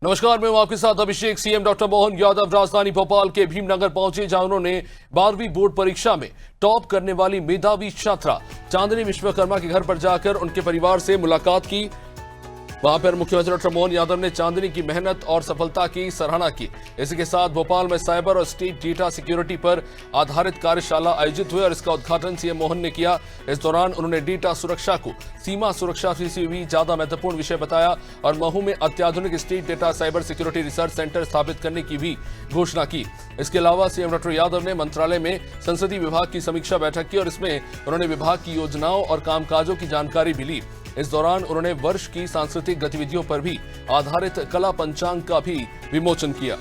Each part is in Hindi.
नमस्कार, मैं हूं आपके साथ अभिषेक। सीएम डॉक्टर मोहन यादव राजधानी भोपाल के भीमनगर पहुंचे, जहां उन्होंने 12वीं बोर्ड परीक्षा में टॉप करने वाली मेधावी छात्रा चांदनी विश्वकर्मा के घर पर जाकर उनके परिवार से मुलाकात की। वहां पर मुख्यमंत्री डॉक्टर मोहन यादव ने चांदनी की मेहनत और सफलता की सराहना की। इसी के साथ भोपाल में साइबर और स्टेट डेटा सिक्योरिटी पर आधारित कार्यशाला आयोजित हुई और इसका उद्घाटन सीएम मोहन ने किया। इस दौरान उन्होंने डेटा सुरक्षा को सीमा सुरक्षा से भी ज्यादा महत्वपूर्ण विषय बताया और महू में अत्याधुनिक state data cyber security research centre स्थापित करने की भी घोषणा की। इसके अलावा सीएम डॉक्टर यादव ने मंत्रालय में संसदीय विभाग की समीक्षा बैठक की और इसमें उन्होंने विभाग की योजनाओं और कामकाजों की जानकारी भी ली। इस दौरान उन्होंने वर्ष की सांस्कृतिक गतिविधियों पर भी आधारित कला पंचांग का भी विमोचन किया।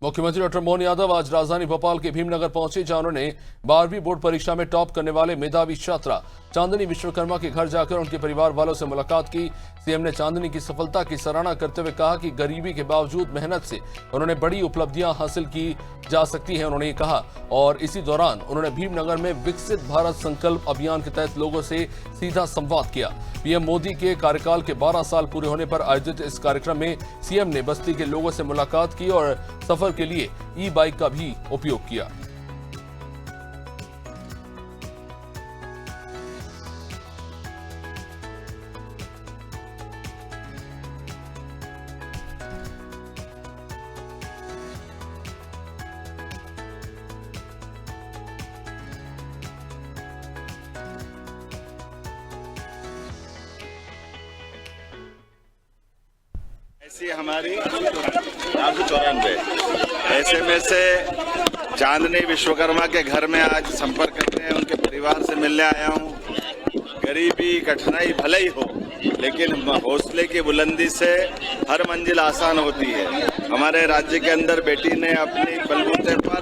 मुख्यमंत्री डॉक्टर मोहन यादव आज राजधानी भोपाल के भीमनगर पहुंचे, जहां उन्होंने 12वीं बोर्ड परीक्षा में टॉप करने वाले मेधावी छात्रा चांदनी विश्वकर्मा के घर जाकर उनके परिवार वालों से मुलाकात की। सीएम ने चांदनी की सफलता की सराहना करते हुए कहा कि गरीबी के बावजूद मेहनत से उन्होंने बड़ी उपलब्धियां हासिल की जा सकती हैं, उन्होंने कहा। और इसी दौरान उन्होंने भीमनगर में विकसित भारत संकल्प अभियान के तहत लोगों से सीधा संवाद किया। पीएम मोदी के कार्यकाल के 12 साल पूरे होने पर आयोजित इस कार्यक्रम में सीएम ने बस्ती के लोगों से मुलाकात की और सफर के लिए ई बाइक का भी उपयोग किया। ऐसी हमारी 494 ऐसे में से चांदनी विश्वकर्मा के घर में आज संपर्क करने हैं, उनके परिवार से मिलने आया हूँ। गरीबी कठिनाई भले ही हो, लेकिन हौसले की बुलंदी से हर मंजिल आसान होती है। हमारे राज्य के अंदर बेटी ने अपनी बलबूते पर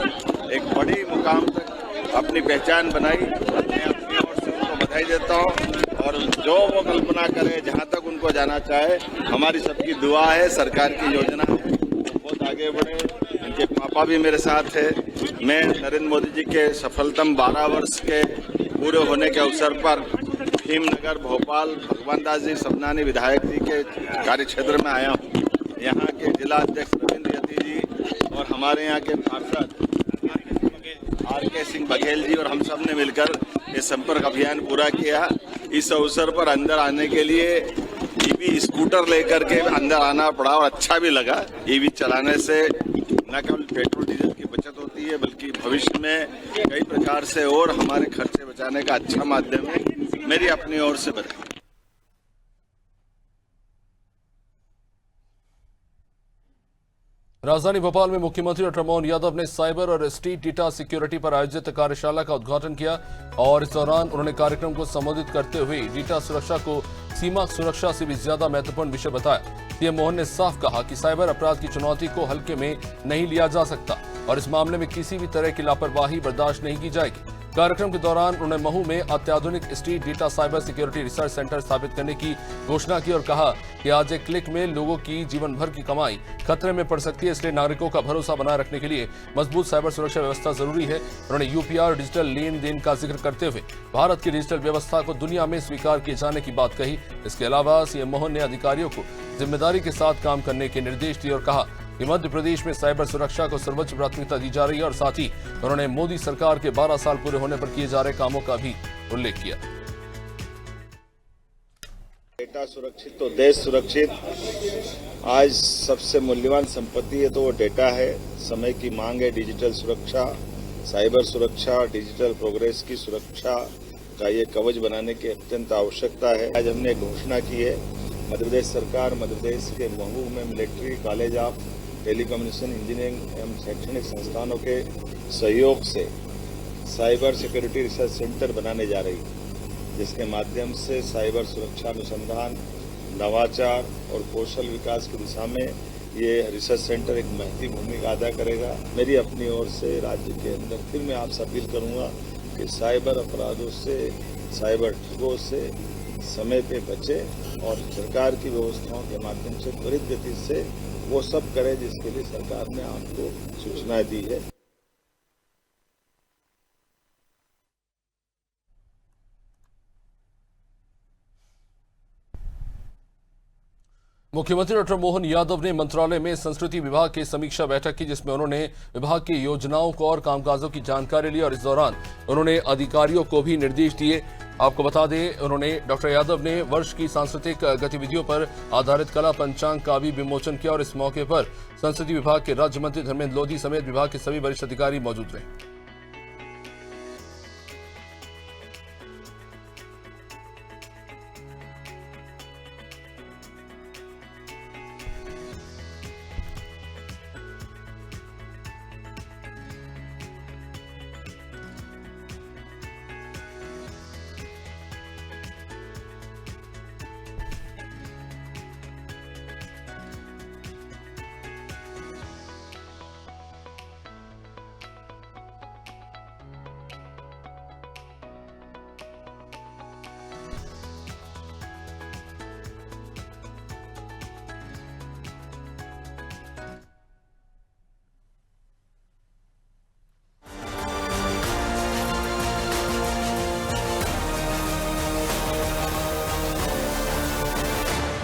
एक बड़ी मुकाम तक अपनी पहचान बनाई। मैं अपनी ओर से उनको बधाई देता हूँ और जो वो कल्पना करे, जहाँ तक उनको जाना चाहे, हमारी सबकी दुआ है, सरकार की योजना है, बहुत आगे बढ़े। इनके पापा भी मेरे साथ है। मैं नरेंद्र मोदी जी के सफलतम 12 वर्ष के पूरे होने के अवसर पर भीमनगर भोपाल भगवान दास जी सपनानी विधायक जी के कार्य क्षेत्र में आया हूँ। यहाँ के जिला अध्यक्ष रविंद्र यति जी और हमारे यहाँ के पार्षद आर.के. सिंह बघेल जी और हम सब ने मिलकर ये संपर्क अभियान पूरा किया। इस अवसर पर अंदर आने के लिए ईवी स्कूटर लेकर के अंदर आना पड़ा और अच्छा भी लगा। ईवी चलाने से न केवल पेट्रोल डीजल की बचत होती है, बल्कि भविष्य में कई प्रकार से और हमारे खर्चे बचाने का अच्छा माध्यम है। मेरी अपनी ओर से बधाई। राजधानी भोपाल में मुख्यमंत्री डॉक्टर मोहन यादव ने साइबर और स्टेट डेटा सिक्योरिटी पर आयोजित कार्यशाला का उद्घाटन किया और इस दौरान उन्होंने कार्यक्रम को संबोधित करते हुए डेटा सुरक्षा को सीमा सुरक्षा से भी ज्यादा महत्वपूर्ण विषय बताया। सीएम मोहन ने साफ कहा कि साइबर अपराध की चुनौती को हल्के में नहीं लिया जा सकता और इस मामले में किसी भी तरह की लापरवाही बर्दाश्त नहीं की जाएगी। कार्यक्रम के दौरान उन्होंने महू में अत्याधुनिक state data cyber security research centre स्थापित करने की घोषणा की और कहा कि आज एक क्लिक में लोगों की जीवन भर की कमाई खतरे में पड़ सकती है, इसलिए नागरिकों का भरोसा बनाए रखने के लिए मजबूत साइबर सुरक्षा व्यवस्था जरूरी है। उन्होंने यूपीआई और डिजिटल लेन देन का जिक्र करते हुए भारत की डिजिटल व्यवस्था को दुनिया में स्वीकार किए जाने की बात कही। इसके अलावा सीएम मोहन ने अधिकारियों को जिम्मेदारी के साथ काम करने के निर्देश दिए और कहा कि मध्य प्रदेश में साइबर सुरक्षा को सर्वोच्च प्राथमिकता दी जा रही है और साथ ही उन्होंने मोदी सरकार के 12 साल पूरे होने पर किए जा रहे कामों का भी उल्लेख किया। डेटा सुरक्षित तो देश सुरक्षित। आज सबसे मूल्यवान संपत्ति है तो वो डेटा है। समय की मांग है डिजिटल सुरक्षा, साइबर सुरक्षा, डिजिटल प्रोग्रेस की सुरक्षा का ये कवच बनाने की अत्यंत आवश्यकता है। आज हमने घोषणा की है, मध्य प्रदेश सरकार मध्य प्रदेश के महू में military college of telecommunication engineering एवं शैक्षणिक संस्थानों के सहयोग से साइबर सिक्योरिटी रिसर्च सेंटर बनाने जा रही है, जिसके माध्यम से साइबर सुरक्षा अनुसंधान, नवाचार और कौशल विकास की दिशा में ये रिसर्च सेंटर एक महत्वपूर्ण भूमिका अदा करेगा। मेरी अपनी ओर से राज्य के अंदर फिर मैं आपसे अपील करूंगा कि साइबर अपराधों से, साइबर ठगों से समय पे बचे और सरकार की व्यवस्थाओं के माध्यम से त्वरित गति से वो सब करे जिसके लिए सरकार ने आपको सूचना दी है। मुख्यमंत्री डॉक्टर मोहन यादव ने मंत्रालय में संस्कृति विभाग की समीक्षा बैठक की, जिसमें उन्होंने विभाग की योजनाओं को और कामकाजों की जानकारी ली और इस दौरान उन्होंने अधिकारियों को भी निर्देश दिए। आपको बता दें, उन्होंने डॉक्टर यादव ने वर्ष की सांस्कृतिक गतिविधियों पर आधारित कला पंचांग का भी विमोचन किया और इस मौके पर संस्कृति विभाग के राज्य मंत्री धर्मेंद्र लोधी समेत विभाग के सभी वरिष्ठ अधिकारी मौजूद रहे।